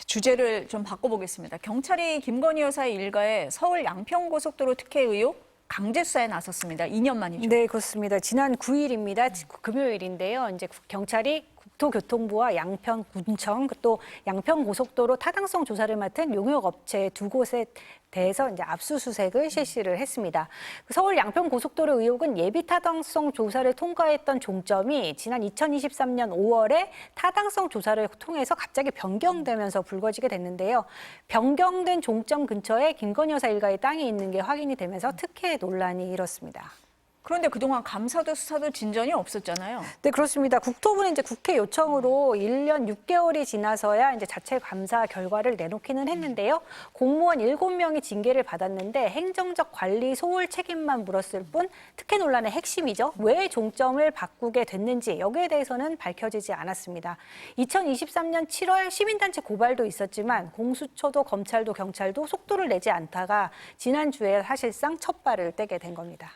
주제를 좀 바꿔보겠습니다. 경찰이 김건희 여사의 일가에 서울 양평고속도로 특혜 의혹 강제 수사에 나섰습니다. 2년 만이죠. 네, 그렇습니다. 지난 9일입니다. 금요일인데요. 이제 경찰이 국토교통부와 양평군청, 또 양평고속도로 타당성 조사를 맡은 용역업체 두 곳에 대해서 이제 압수수색을 실시를 했습니다. 서울 양평고속도로 의혹은 예비 타당성 조사를 통과했던 종점이 지난 2023년 5월에 타당성 조사를 통해서 갑자기 변경되면서 불거지게 됐는데요. 변경된 종점 근처에 김건희 여사 일가의 땅이 있는 게 확인이 되면서 특혜 논란이 일었습니다. 그런데 그동안 감사도 수사도 진전이 없었잖아요. 네, 그렇습니다. 국토부는 이제 국회 요청으로 1년 6개월이 지나서야 이제 자체 감사 결과를 내놓기는 했는데요. 공무원 7명이 징계를 받았는데 행정적 관리 소홀 책임만 물었을 뿐 특혜 논란의 핵심이죠. 왜 종점을 바꾸게 됐는지 여기에 대해서는 밝혀지지 않았습니다. 2023년 7월 시민단체 고발도 있었지만 공수처도 검찰도 경찰도 속도를 내지 않다가 지난주에 사실상 첫 발을 떼게 된 겁니다.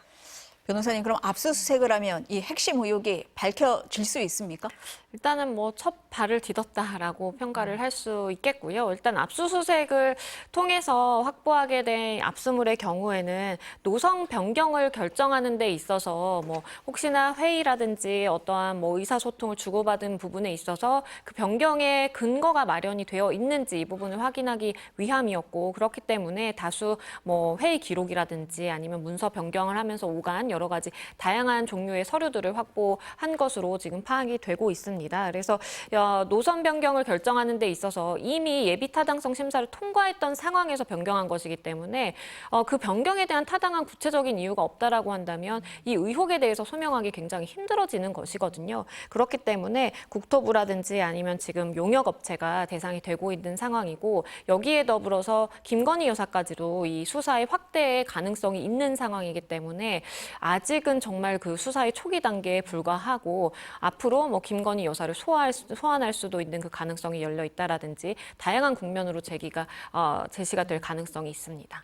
변호사님, 그럼 압수수색을 하면 이 핵심 의혹이 밝혀질 수 있습니까? 일단은 뭐 첫 발을 디뎠다라고 평가를 할 수 있겠고요. 일단 압수수색을 통해서 확보하게 된 압수물의 경우에는 노선 변경을 결정하는 데 있어서 뭐 혹시나 회의라든지 어떠한 뭐 의사소통을 주고받은 부분에 있어서 그 변경의 근거가 마련이 되어 있는지 이 부분을 확인하기 위함이었고, 그렇기 때문에 다수 뭐 회의 기록이라든지 아니면 문서 변경을 하면서 오간 여러 가지 다양한 종류의 서류들을 확보한 것으로 지금 파악이 되고 있습니다. 그래서 노선 변경을 결정하는 데 있어서 이미 예비 타당성 심사를 통과했던 상황에서 변경한 것이기 때문에 그 변경에 대한 타당한 구체적인 이유가 없다라고 한다면 이 의혹에 대해서 소명하기 굉장히 힘들어지는 것이거든요. 그렇기 때문에 국토부라든지 아니면 지금 용역업체가 대상이 되고 있는 상황이고, 여기에 더불어서 김건희 여사까지도 이 수사의 확대의 가능성이 있는 상황이기 때문에 아직은 정말 그 수사의 초기 단계에 불과하고, 앞으로 뭐 김건희 여사를 소환할 수도 있는 그 가능성이 열려 있다라든지 다양한 국면으로 제시가 될 가능성이 있습니다.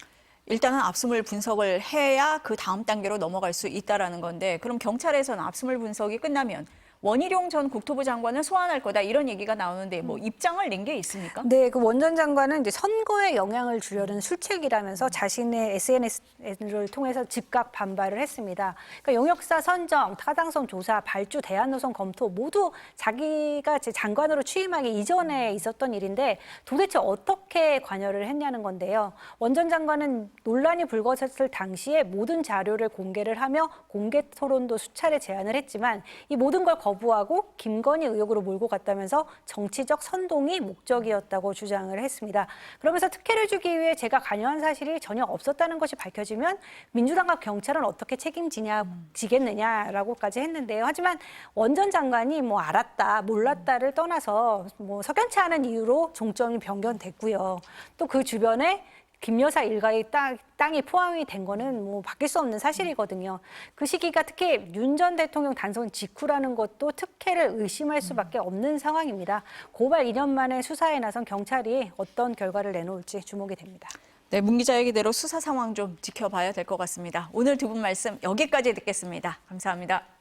일단은 압수물 분석을 해야 그 다음 단계로 넘어갈 수 있다라는 건데, 그럼 경찰에서는 압수물 분석이 끝나면 원희룡 전 국토부 장관을 소환할 거다 이런 얘기가 나오는데 뭐 입장을 낸 게 있습니까? 네, 그 원 전 장관은 이제 선거에 영향을 주려는 술책이라면서 자신의 SNS를 통해서 즉각 반발을 했습니다. 그러니까 용역사 선정, 타당성 조사, 발주, 대안 노선 검토 모두 자기가 장관으로 취임하기 이전에 있었던 일인데 도대체 어떻게 관여를 했냐는 건데요. 원 전 장관은 논란이 불거졌을 당시에 모든 자료를 공개를 하며 공개 토론도 수차례 제안을 했지만 이 모든 걸 거부하고 김건희 의혹으로 몰고 갔다면서 정치적 선동이 목적이었다고 주장을 했습니다. 그러면서 특혜를 주기 위해 제가 관여한 사실이 전혀 없었다는 것이 밝혀지면 민주당과 경찰은 어떻게 책임지겠느냐라고까지 했는데요. 하지만 원 전 장관이 뭐 알았다, 몰랐다를 떠나서 뭐 석연치 않은 이유로 종점이 변경됐고요. 또 그 주변에 김 여사 일가의 땅이 포함이 된 거는 뭐 바뀔 수 없는 사실이거든요. 그 시기가 특히 윤 전 대통령 당선 직후라는 것도 특혜를 의심할 수밖에 없는 상황입니다. 고발 2년 만에 수사에 나선 경찰이 어떤 결과를 내놓을지 주목이 됩니다. 네, 문 기자 얘기대로 수사 상황 좀 지켜봐야 될 것 같습니다. 오늘 두 분 말씀 여기까지 듣겠습니다. 감사합니다.